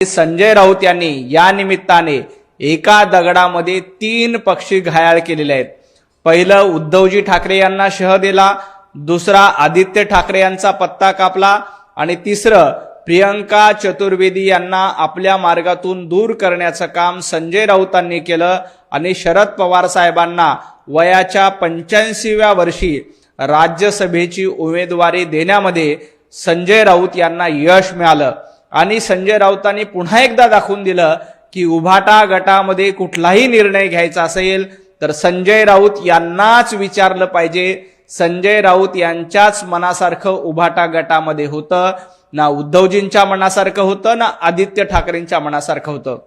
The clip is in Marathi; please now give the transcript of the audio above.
संजय राऊत यांनी या निमित्ताने एका दगडामध्ये 3 पक्षी घायल केलेले आहेत। पहिलं उद्धवजी ठाकरे यांना शह दिला, दुसरा आदित्य ठाकरे यांचा पत्ता कापला आणि तिसरं प्रियंका चतुर्वेदी यांना आपल्या मार्गातून दूर करण्याचं काम संजय राऊतांनी केलं आणि शरद पवार साहेबांना वयाच्या 85व्या वर्षी राज्यसभेची उमेदवारी देण्यामध्ये संजय राऊत यांना यश मिळालं। आणि संजय राऊतांनी पुन्हा एकदा दाखवून दिलं की उभाटा गटामध्ये कुठलाही निर्णय घ्यायचा असेल तर संजय राऊत यांनाच विचारलं पाहिजे। संजय राऊत यांच्याच मनासारखं उभाटा गटामध्ये होतं, ना उद्धवजींच्या मनासारखं होतं, ना आदित्य ठाकरेंच्या मनासारखं होतं।